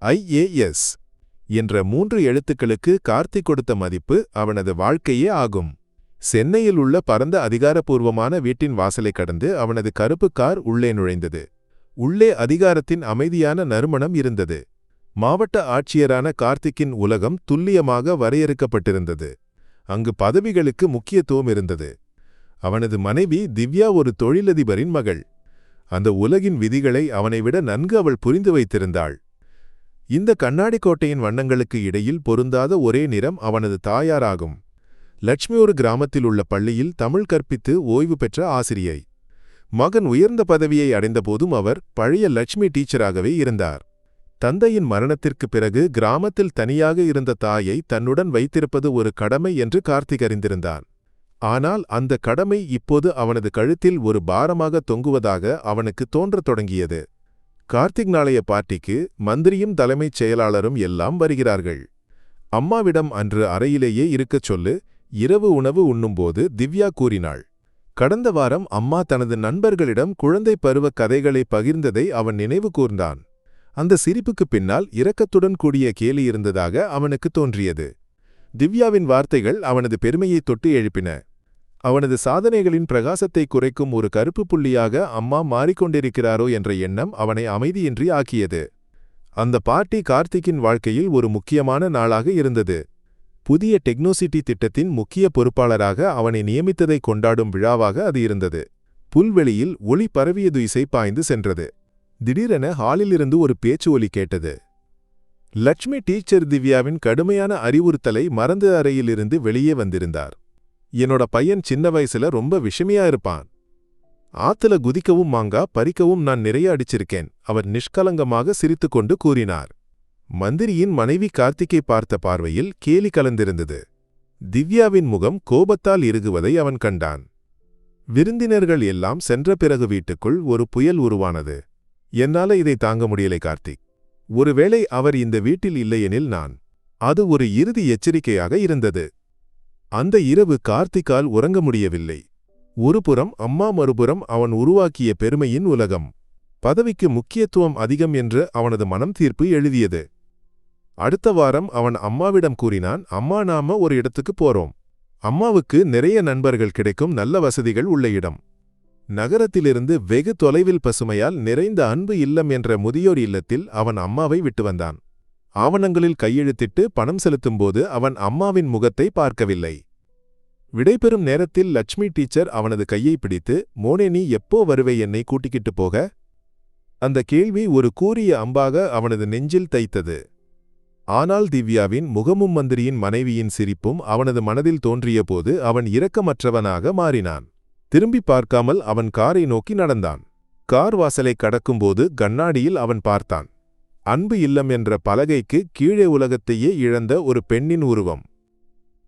IAS என்ற 3 எழுத்துக்களுக்கு கார்த்திக் கொடுத்த மதிப்பு அவனது வாழ்க்கையே ஆகும். சென்னையில் உள்ள பரந்த அதிகாரப்பூர்வமான வீட்டின் வாசலை கடந்து அவனது கருப்பு கார் உள்ளே நுழைந்தது. உள்ளே அதிகாரத்தின் அமைதியான நறுமணம் இருந்தது. மாவட்ட ஆட்சியரான கார்த்திக்கின் உலகம் துல்லியமாக வரையறுக்கப்பட்டிருந்தது. அங்கு பதவிகளுக்கு முக்கியத்துவம் இருந்தது. அவனது மனைவி திவ்யா ஒரு தொழிலதிபரின் மகள். அந்த உலகின் விதிகளை அவனை விட நன்கு அவள் புரிந்து வைத்திருந்தாள். இந்த கண்ணாடி கோட்டையின் வண்ணங்களுக்கு இடையில் பொருந்தாத ஒரே நிறம் அவனது தாயாராகும். லட்சுமி ஒரு கிராமத்தில் உள்ள பள்ளியில் தமிழ் கற்பித்து ஓய்வு பெற்ற ஆசிரியை. மகன் உயர்ந்த பதவியை அடைந்தபோதும் அவர் பழைய லட்சுமி டீச்சராகவே இருந்தார். தந்தையின் மரணத்திற்கு பிறகு கிராமத்தில் தனியாக இருந்த தாயை தன்னுடன் வைத்திருப்பது ஒரு கடமை என்று கார்த்திக் அறிந்திருந்தான். ஆனால் அந்த கடமை இப்போது அவனது கழுத்தில் ஒரு பாரமாக தொங்குவதாக அவனுக்கு தோன்றத் தொடங்கியது. கார்த்திக் நாளைய பார்ட்டிக்கு மந்திரியும் தலைமைச் செயலாளரும் எல்லாம் வருகிறார்கள். அம்மாவிடம் அன்று அறையிலேயே இருக்கச் சொல்லு, இரவு உணவு உண்ணும்போது திவ்யா கூறினாள். கடந்த வாரம் அம்மா தனது நண்பர்களிடம் குழந்தை பருவ கதைகளை பகிர்ந்ததை அவன் நினைவு கூர்ந்தான். அந்த சிரிப்புக்கு பின்னால் இரக்கத்துடன் கூடிய கேலி இருந்ததாக அவனுக்கு தோன்றியது. திவ்யாவின் வார்த்தைகள் அவனது பெருமையை தொட்டு எழுப்பின. அவனது சாதனைகளின் பிரகாசத்தை குறைக்கும் ஒரு கருப்பு புள்ளியாக அம்மா மாறிக்கொண்டிருக்கிறாரோ என்ற எண்ணம் அவனை அமைதியின்றி ஆக்கியது. அந்த பார்ட்டி கார்த்திக்கின் வாழ்க்கையில் ஒரு முக்கியமான நாளாக இருந்தது. புதிய டெக்னோசிட்டி திட்டத்தின் முக்கிய பொறுப்பாளராக அவனை நியமித்ததை கொண்டாடும் விழாவாக அது இருந்தது. புல்வெளியில் ஒளி பரவியது இசை பாய்ந்து சென்றது. திடீரென ஹாலிலிருந்து ஒரு பேச்சு ஒலி கேட்டது. லட்சுமி டீச்சர் திவ்யாவின் கடுமையான அறிவுறுத்தலை மறந்து அறையிலிருந்து வெளியே வந்திருந்தார். என்னோட பையன் சின்ன வயசுல ரொம்ப விஷமியா இருப்பான். ஆத்துல குதிக்கவும் மாங்கா பறிக்கவும் நான் நிறைய அடிச்சிருக்கேன், அவர் நிஷ்கலங்கமாக சிரித்துக்கொண்டு கூறினார். மந்திரியின் மனைவி கார்த்திக்கை பார்த்த பார்வையில் கேலி கலந்திருந்தது. திவ்யாவின் முகம் கோபத்தால் இறுகுவதை அவன் கண்டான். விருந்தினர்கள் எல்லாம் சென்ற பிறகு வீட்டுக்குள் ஒரு புயல் உருவானது. என்னால இதை தாங்க முடியலை கார்த்திக். ஒருவேளை அவர் இந்த வீட்டில் இல்லையெனில் நான். அது ஒரு இறுதி எச்சரிக்கையாக இருந்தது. அந்த இரவு கார்த்திக்கால் உறங்க முடியவில்லை. ஒருபுறம் அம்மா, மறுபுறம் அவன் உருவாக்கிய பெருமையின் உலகம். பதவிக்கு முக்கியத்துவம் அதிகம் என்று அவனது மனம் தீர்ப்பு எழுதியது. அடுத்த வாரம் அவன் அம்மாவிடம் கூறினான், அம்மா, நாம ஒரு இடத்துக்கு போறோம். அம்மாவுக்கு நிறைய நண்பர்கள் கிடைக்கும் நல்ல வசதிகள் உள்ள இடம். நகரத்திலிருந்து வெகு தொலைவில் பசுமையால் நிறைந்த அன்பு இல்லம் என்ற முதியோர் இல்லத்தில் அவன் அம்மாவை விட்டு வந்தான். ஆவணங்களில் கையெழுத்திட்டு பணம் செலுத்தும்போது அவன் அம்மாவின் முகத்தை பார்க்கவில்லை. விடைபெறும் நேரத்தில் லட்சுமி டீச்சர் அவனது கையை பிடித்து, மோனே, நீ எப்போ வருவே என்னை கூட்டிக்கிட்டு போக? அந்த கேள்வி ஒரு கூரிய அம்பாக அவனது நெஞ்சில் தைத்தது. ஆனால் திவ்யாவின் முகமும் மந்திரியின் மனைவியின் சிரிப்பும் அவனது மனதில் தோன்றியபோது அவன் இரக்கமற்றவனாக மாறினான். திரும்பி பார்க்காமல் அவன் காரை நோக்கி நடந்தான். கார் வாசலை கடக்கும்போது கண்ணாடியில் அவன் பார்த்தான். அன்பு இல்லம் என்ற பலகைக்கு கீழே உலகத்தையே இழந்த ஒரு பெண்ணின் உருவம்.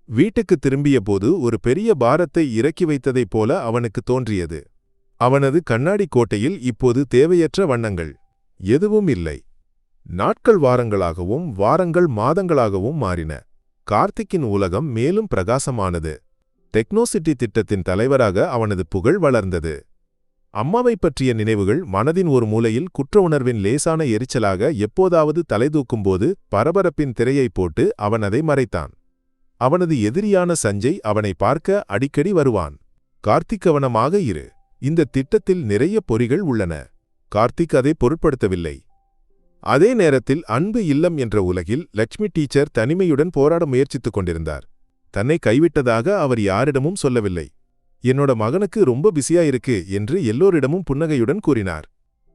வீட்டுக்கு திரும்பியபோது ஒரு பெரிய பாரத்தை இறக்கி வைத்ததைப் போல அவனுக்கு தோன்றியது. அவனது கண்ணாடி கோட்டையில் இப்போது தேவையற்ற வண்ணங்கள் எதுவும் இல்லை. நாட்கள் வாரங்களாகவும் வாரங்கள் மாதங்களாகவும் மாறின. கார்த்திக்கின் உலகம் மேலும் பிரகாசமானது. டெக்னோசிட்டி திட்டத்தின் தலைவராக அவனது புகழ் வளர்ந்தது. அம்மாவைப் பற்றிய நினைவுகள் மனதின் ஒரு மூலையில் குற்ற உணர்வின் லேசான எரிச்சலாக எப்போதாவது தலைதூக்கும்போது பரபரப்பின் திரையைப் போட்டு அவன் அதை மறைத்தான். அவனது எதிரியான சஞ்சய் அவனை பார்க்க அடிக்கடி வருவான். கார்த்திக், கவனமாக இரு, இந்த திட்டத்தில் நிறைய பொறிகள் உள்ளன. கார்த்திக் அதை பொருட்படுத்தவில்லை. அதே நேரத்தில் அன்பு இல்லம் என்ற உலகில் லட்சுமி டீச்சர் தனிமையுடன் போராட முயற்சித்துக் கொண்டிருந்தார். தன்னை கைவிட்டதாக அவர் யாரிடமும் சொல்லவில்லை. என்னோட மகனுக்கு ரொம்ப பிஸியா இருக்கு என்று எல்லோரிடமும் புன்னகையுடன் கூறினார்.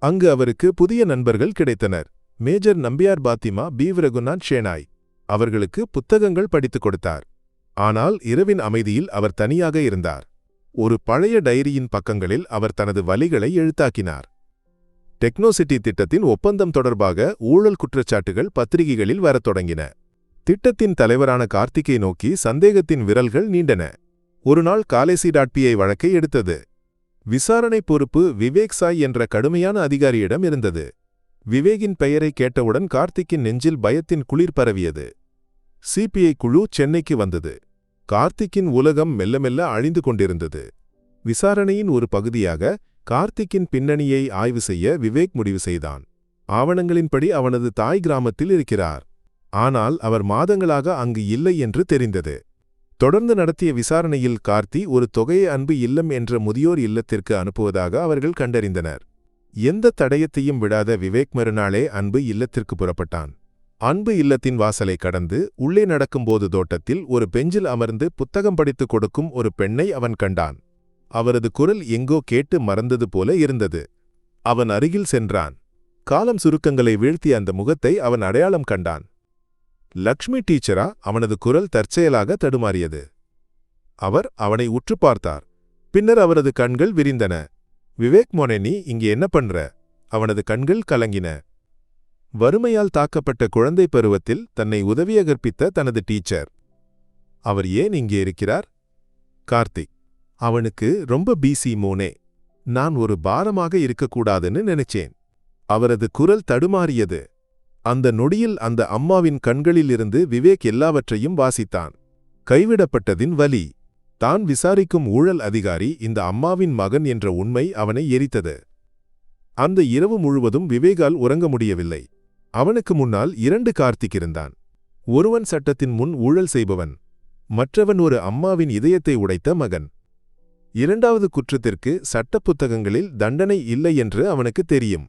அங்கு அவருக்கு புதிய நண்பர்கள் கிடைத்தனர். மேஜர் நம்பியார், பாத்திமா, பீவரகுநாத் ஷேனாய். அவர்களுக்கு புத்தகங்கள் படித்துக் கொடுத்தார். ஆனால் இரவின் அமைதியில் அவர் தனியாக இருந்தார். ஒரு பழைய டைரியின் பக்கங்களில் அவர் தனது வலிகளை எழுத்தாக்கினார். டெக்னோசிட்டி திட்டத்தின் ஒப்பந்தம் தொடர்பாக ஊழல் குற்றச்சாட்டுகள் பத்திரிகைகளில் வரத் தொடங்கின. திட்டத்தின் தலைவரான கார்த்திக்கை நோக்கி சந்தேகத்தின் விரல்கள் நீண்டன. ஒருநாள் காலேசி.பி.ஐ வழக்கை எடுத்தது. விசாரணை பொறுப்பு விவேக் சாய் என்ற கடுமையான அதிகாரியிடம் இருந்தது. விவேகின் பெயரை கேட்டவுடன் கார்த்திக்கின் நெஞ்சில் பயத்தின் குளிர் பரவியது. சிபிஐ குழு சென்னைக்கு வந்தது. கார்த்திக்கின் உலகம் மெல்ல மெல்ல அழிந்து கொண்டிருந்தது. விசாரணையின் ஒரு பகுதியாக கார்த்திக்கின் பின்னணியை ஆய்வு செய்ய விவேக் முடிவு செய்தான். ஆவணங்களின்படி அவனது தாய் கிராமத்தில் இருக்கிறார். ஆனால் அவர் மாதங்களாக அங்கு இல்லை என்று தெரிந்தது. தொடர்ந்து நடத்திய விசாரணையில் கார்த்தி ஒரு தொகையை அன்பு இல்லம் என்ற முதியோர் இல்லத்திற்கு அனுப்புவதாக அவர்கள் கண்டறிந்தனர். எந்த தடயத்தையும் விடாத விவேக் மறுநாளே அன்பு இல்லத்திற்கு புறப்பட்டான். அன்பு இல்லத்தின் வாசலை கடந்து உள்ளே நடக்கும்போது தோட்டத்தில் ஒரு பெஞ்சில் அமர்ந்து புத்தகம் படித்துக் கொடுக்கும் ஒரு பெண்ணை அவன் கண்டான். அவரது குரல் எங்கோ கேட்டு மறந்தது போல இருந்தது. அவன் அருகில் சென்றான். காலம் சுருக்கங்களை வீழ்த்திய அந்த முகத்தை அவன் அடையாளம் கண்டான். லக்ஷ்மி டீச்சரா? அவனது குரல் தற்செயலாக தடுமாறியது. அவர் அவனை உற்று பார்த்தார். பின்னர் அவரது கண்கள் விரிந்தன. விவேக் மோனே, நீ இங்கே என்ன பண்ற? அவனது கண்கள் கலங்கின. வறுமையால் தாக்கப்பட்ட குழந்தை பருவத்தில் தன்னை உதவிய கற்பித்த தனது டீச்சர். அவர் ஏன் இங்கே இருக்கிறார்? கார்த்திக். அவனுக்கு ரொம்ப பிசி மோனே. நான் ஒரு பாரமாக இருக்கக்கூடாதுன்னு நினைச்சேன். அவரது குரல் தடுமாறியது. அந்த நொடியில் அந்த அம்மாவின் கண்களிலிருந்து விவேக் எல்லாவற்றையும் வாசித்தான். கைவிடப்பட்டதின் வலி. தான் விசாரிக்கும் ஊழல் அதிகாரி இந்த அம்மாவின் மகன் என்ற உண்மை அவனை எரித்தது. அந்த இரவு முழுவதும் விவேகால் உறங்க முடியவில்லை. அவனுக்கு முன்னால் 2 கார்த்திக் இருந்தான். ஒருவன் சட்டத்தின் முன் ஊழல் செய்பவன், மற்றவன் ஒரு அம்மாவின் இதயத்தை உடைத்த மகன். 2வது குற்றத்திற்கு சட்ட புத்தகங்களில் தண்டனை இல்லை என்று அவனுக்கு தெரியும்.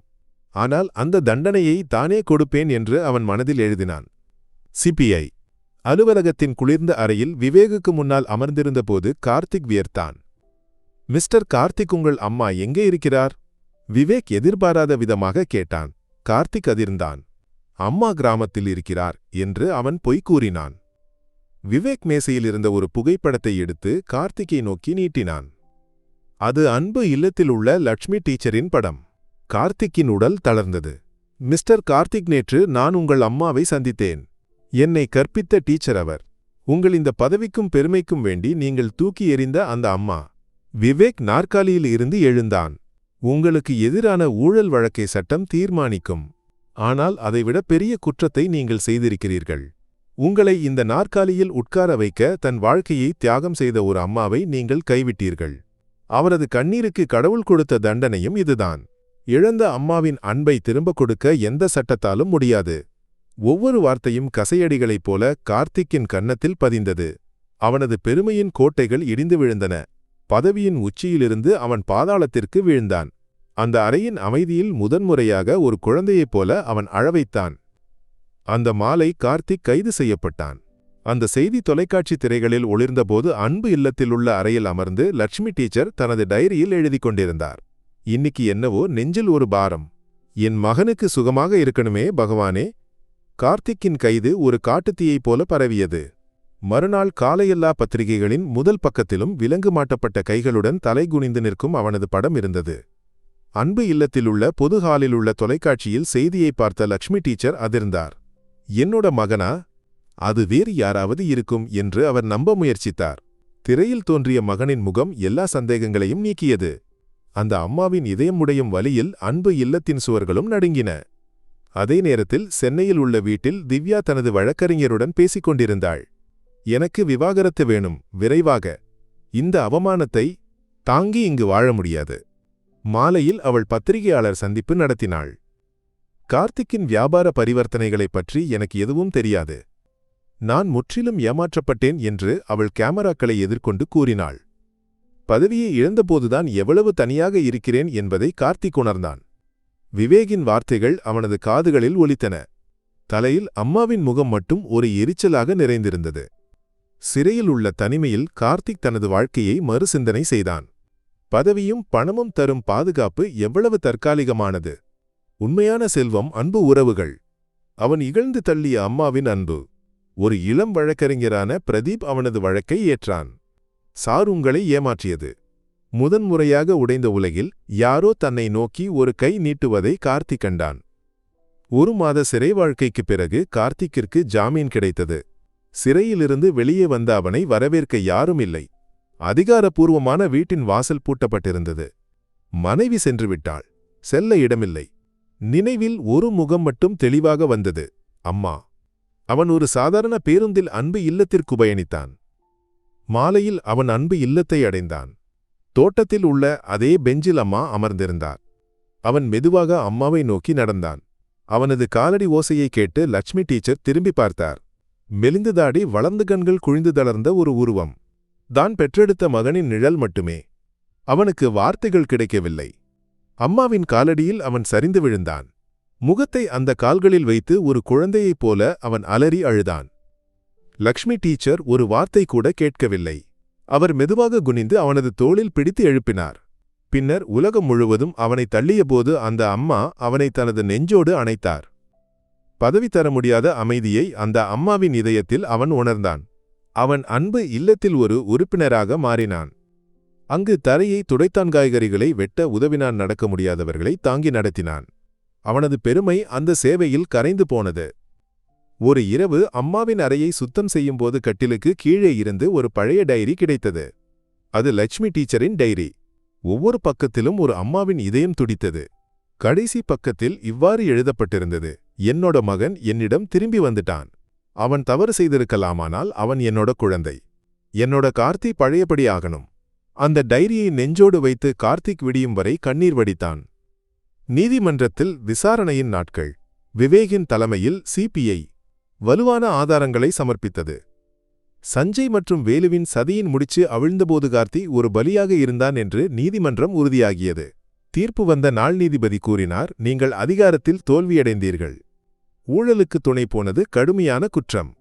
ஆனால் அந்த தண்டனையை தானே கொடுப்பேன் என்று அவன் மனதில் எழுதினான். சிபிஐ அலுவலகத்தின் குளிர்ந்த அறையில் விவேகுக்கு முன்னால் அமர்ந்திருந்தபோது கார்த்திக் வியர்த்தான். மிஸ்டர் கார்த்திக், உங்கள் அம்மா எங்கே இருக்கிறார்? விவேக் எதிர்பாராத விதமாக கேட்டான். கார்த்திக் அதிர்ந்தான். அம்மா கிராமத்தில் இருக்கிறார் என்று அவன் பொய் கூறினான். விவேக் மேசையில் இருந்த ஒரு புகைப்படத்தை எடுத்து கார்த்திக்கை நோக்கி நீட்டினான். அது அன்பு இல்லத்தில் உள்ள லட்சுமி டீச்சரின் படம். கார்த்திக்கின் உடல் தளர்ந்தது. மிஸ்டர் கார்த்திக், நேற்று நான் உங்கள் அம்மாவை சந்தித்தேன். என்னை கற்பித்த டீச்சர் அவர். உங்கள் இந்த பதவிக்கும் பெருமைக்கும் வேண்டி நீங்கள் தூக்கி எறிந்த அந்த அம்மா. விவேக் நாற்காலியில் இருந்து எழுந்தான். உங்களுக்கு எதிரான ஊழல் வழக்கை சட்டம் தீர்மானிக்கும். ஆனால் அதைவிட பெரிய குற்றத்தை நீங்கள் செய்திருக்கிறீர்கள். உங்களை இந்த நாற்காலியில் உட்கார வைக்க தன் வாழ்க்கையை தியாகம் செய்த ஒரு அம்மாவை நீங்கள் கைவிட்டீர்கள். அவரது கண்ணீருக்கு கடவுள் கொடுத்த தண்டனையும் இதுதான். இழந்த அம்மாவின் அன்பை திரும்ப கொடுக்க எந்த சட்டத்தாலும் முடியாது. ஒவ்வொரு வார்த்தையும் கசையடிகளைப் போல கார்த்திக்கின் கன்னத்தில் பதிந்தது. அவனது பெருமையின் கோட்டைகள் இடிந்து விழுந்தன. பதவியின் உச்சியிலிருந்து அவன் பாதாளத்திற்கு வீழ்ந்தான். அந்த அறையின் அமைதியில் முதன்முறையாக ஒரு குழந்தையைப் போல அவன் அழவைத்தான். அந்த மாலை கார்த்திக் கைது செய்யப்பட்டான். அந்த செய்தி தொலைக்காட்சி திரைகளில் ஒளிர்ந்தபோது அன்பு இல்லத்தில் உள்ள அறையில் அமர்ந்து லட்சுமி டீச்சர் தனது டைரியில் எழுதி கொண்டிருந்தார். இன்னைக்கு என்னவோ நெஞ்சில் ஒரு பாரம். என் மகனுக்கு சுகமாக இருக்கணுமே பகவானே. கார்த்திக்கின் கைது ஒரு காட்டுத்தீயைப் போல பரவியது. மறுநாள் காலையெல்லா பத்திரிகைகளின் முதல் பக்கத்திலும் விலங்கு மாட்டப்பட்ட கைகளுடன் தலைகுனிந்து நிற்கும் அவனது படம் இருந்தது. அன்பு இல்லத்திலுள்ள பொது ஹாலில் உள்ள தொலைக்காட்சியில் செய்தியை பார்த்த லட்சுமி டீச்சர் அதிர்ந்தார். என்னோட மகனா? அது வேறு யாராவது இருக்கும் என்று அவர் நம்ப முயற்சித்தார். திரையில் தோன்றிய மகனின் முகம் எல்லா சந்தேகங்களையும் நீக்கியது. அந்த அம்மாவின் இதயமுடையும் வலியில் அன்பு இல்லத்தின் சுவர்களும் நடுங்கின. அதே நேரத்தில் சென்னையில் உள்ள வீட்டில் திவ்யா தனது வழக்கறிஞருடன் பேசிக் கொண்டிருந்தாள். எனக்கு விவாகரத்து வேணும், விரைவாக. இந்த அவமானத்தை தாங்கி இங்கு வாழ முடியாது. மாலையில் அவள் பத்திரிகையாளர் சந்திப்பு நடத்தினாள். கார்த்திக்கின் வியாபார பரிவர்த்தனைகளைப் பற்றி எனக்கு எதுவும் தெரியாது. நான் முற்றிலும் ஏமாற்றப்பட்டேன் என்று அவள் கேமராக்களை எதிர்கொண்டு கூறினாள். பதவியை இழந்தபோதுதான் எவ்வளவு தனியாக இருக்கிறேன் என்பதை கார்த்திக் உணர்ந்தான். விவேகின் வார்த்தைகள் அவனது காதுகளில் ஒலித்தன. தலையில் அம்மாவின் முகம் மட்டும் ஒரு எரிச்சலாக நிறைந்திருந்தது. சிறையில் உள்ள தனிமையில் கார்த்திக் தனது வாழ்க்கையை மறுசிந்தனை செய்தான். பதவியும் பணமும் தரும் பாதுகாப்பு எவ்வளவு தற்காலிகமானது. உண்மையான செல்வம் அன்பு உறவுகள். அவன் இகழ்ந்து தள்ளிய அம்மாவின் அன்பு. ஒரு இளம் வழக்கறிஞரான பிரதீப் அவனது வழக்கை ஏற்றான். சார் உங்களை ஏமாற்றியது. முதன்முறையாக உடைந்த உலகில் யாரோ தன்னை நோக்கி ஒரு கை நீட்டுவதை கார்த்திக் கண்டான். 1 மாத சிறை வாழ்க்கைக்குப் பிறகு கார்த்திக்கிற்கு ஜாமீன் கிடைத்தது. சிறையிலிருந்து வெளியே வந்த அவனை வரவேற்க யாரும் இல்லை. அதிகாரப்பூர்வமான வீட்டின் வாசல் பூட்டப்பட்டிருந்தது. மனைவி சென்று விட்டாள். செல்ல இடமில்லை. நினைவில் ஒரு முகம் மட்டும் தெளிவாக வந்தது, அம்மா. அவன் ஒரு சாதாரண பேருந்தில் அன்பு இல்லத்திற்கு பயணித்தான். மாலையில் அவன் அன்பு இல்லத்தை அடைந்தான். தோட்டத்தில் உள்ள அதே பெஞ்சில் அம்மா அமர்ந்திருந்தார். அவன் மெதுவாக அம்மாவை நோக்கி நடந்தான். அவனது காலடி ஓசையை கேட்டு லட்சுமி டீச்சர் திரும்பி பார்த்தார். மெலிந்து தாடி, வளர்ந்து கண்கள் குழிந்து தளர்ந்த ஒரு உருவம். தான் பெற்றெடுத்த மகனின் நிழல் மட்டுமே. அவனுக்கு வார்த்தைகள் கிடைக்கவில்லை. அம்மாவின் காலடியில் அவன் சரிந்து விழுந்தான். முகத்தை அந்த கால்களில் வைத்து ஒரு குழந்தையைப் போல அவன் அலறி அழுதான். லக்ஷ்மி டீச்சர் ஒரு வார்த்தை கூட கேட்கவில்லை. அவர் மெதுவாக குனிந்து அவனது தோளில் பிடித்து எழுப்பினார். பின்னர் உலகம் முழுவதும் அவனை தள்ளியபோது அந்த அம்மா அவனை தனது நெஞ்சோடு அணைத்தார். பதவி தர முடியாத அமைதியை அந்த அம்மாவின் இதயத்தில் அவன் உணர்ந்தான். அவன் அன்பு இல்லத்தில் ஒரு உறுப்பினராக மாறினான். அங்கு தரையை துடைத்தான், காய்கறிகளை வெட்ட உதவினான், நடக்க முடியாதவர்களை தாங்கி நடத்தினான். அவனது பெருமை அந்த சேவையில் கரைந்து போனது. ஒரு இரவு அம்மாவின் அறையை சுத்தம் செய்யும்போது கட்டிலுக்கு கீழே இருந்து ஒரு பழைய டைரி கிடைத்தது. அது லட்சுமி டீச்சரின் டைரி. ஒவ்வொரு பக்கத்திலும் ஒரு அம்மாவின் இதயம் துடித்தது. கடைசி பக்கத்தில் இவ்வாறு எழுதப்பட்டிருந்தது: என்னோட மகன் என்னிடம் திரும்பி வந்துட்டான். அவன் தவறு செய்திருக்கலாமானால் அவன் என்னோட குழந்தை. என்னோட கார்த்தி பழையபடி ஆகணும். அந்த டைரியை நெஞ்சோடு வைத்து கார்த்திக் விடியும் வரை கண்ணீர் வடித்தான். நீதிமன்றத்தில் விசாரணையின் நாட்கள். விவேகின் தலைமையில் சிபிஐ வலுவான ஆதாரங்களை சமர்ப்பித்தது. சஞ்சய் மற்றும் வேலுவின் சதியின் முடிச்சு அவிழ்ந்தபோது கார்த்தி ஒரு பலியாக இருந்தான் என்று நீதிமன்றம் உறுதியாகியது. தீர்ப்பு வந்த நாள் நீதிபதி கூறினார், நீங்கள் அதிகாரத்தில் தோல்வியடைந்தீர்கள். ஊழலுக்கு துணை போனது கடுமையான குற்றம்.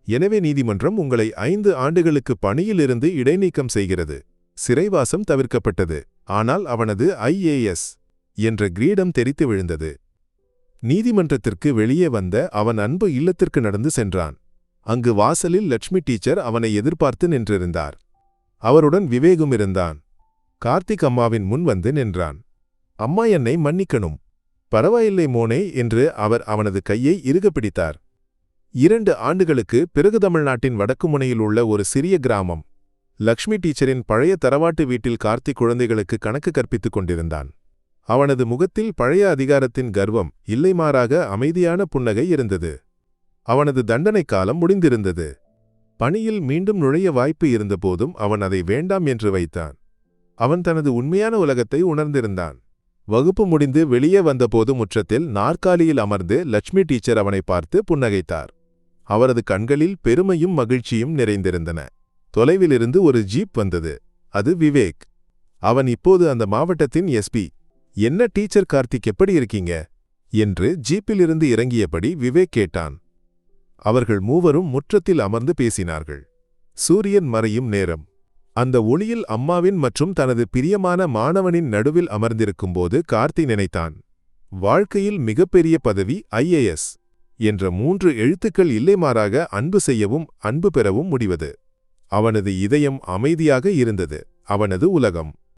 எனவே நீதிமன்றம் உங்களை 5 ஆண்டுகளுக்கு பணியிலிருந்து இடைநீக்கம் செய்கிறது. சிறைவாசம் தவிர்க்கப்பட்டது. ஆனால் அவனது IAS என்ற கிரீடம் தெரித்து விழுந்தது. நீதிமன்றத்திற்கு வெளியே வந்த அவன் அன்பு இல்லத்திற்கு நடந்து சென்றான். அங்கு வாசலில் லட்சுமி டீச்சர் அவனை எதிர்பார்த்து நின்றிருந்தார். அவருடன் விவேகும் இருந்தான். கார்த்திக் அம்மாவின் முன் வந்து நின்றான். அம்மா, என்னை மன்னிக்கணும். பரவாயில்லை மோனே என்று அவர் அவனது கையை இறுக பிடித்தார். 2 ஆண்டுகளுக்கு பிறகு தமிழ்நாட்டின் வடக்கு முனையில் உள்ள ஒரு சிறிய கிராமம். லக்ஷ்மி டீச்சரின் பழைய தரவாட்டு வீட்டில் கார்த்திக் குழந்தைகளுக்கு கணக்கு கற்பித்துக் கொண்டிருந்தான். அவனது முகத்தில் பழைய அதிகாரத்தின் கர்வம் இல்லை, மாறாக அமைதியான புன்னகை இருந்தது. அவனது தண்டனை காலம் முடிந்திருந்தது. பணியில் மீண்டும் நுழைய வாய்ப்பு இருந்தபோதும் அவன் அதை வேண்டாம் என்று வைத்தான். அவன் தனது உண்மையான உலகத்தை உணர்ந்திருந்தான். வகுப்பு முடிந்து வெளியே வந்தபோது முற்றத்தில் நாற்காலியில் அமர்ந்து லட்சுமி டீச்சர் அவனை பார்த்து புன்னகைத்தார். அவரது கண்களில் பெருமையும் மகிழ்ச்சியும் நிறைந்திருந்தன. தொலைவிலிருந்து ஒரு ஜீப் வந்தது. அது விவேக். அவன் இப்போது அந்த மாவட்டத்தின் எஸ்பி. என்ன டீச்சர் கார்த்திக், எப்படி இருக்கீங்க என்று ஜீப்பிலிருந்து இறங்கியபடி விவேக் கேட்டான். அவர்கள் மூவரும் முற்றத்தில் அமர்ந்து பேசினார்கள். சூரியன் மறையும் நேரம். அந்த ஒளியில் அம்மாவின் மற்றும் தனது பிரியமான மாணவனின் நடுவில் அமர்ந்திருக்கும்போது கார்த்தி நினைத்தான், வாழ்க்கையில் மிகப்பெரிய பதவி IAS என்ற 3 எழுத்துக்கள் இல்லை, மாறாக அன்பு செய்யவும் அன்பு பெறவும் முடிவது. அவனது இதயம் அமைதியாக இருந்தது. அவனது உலகம்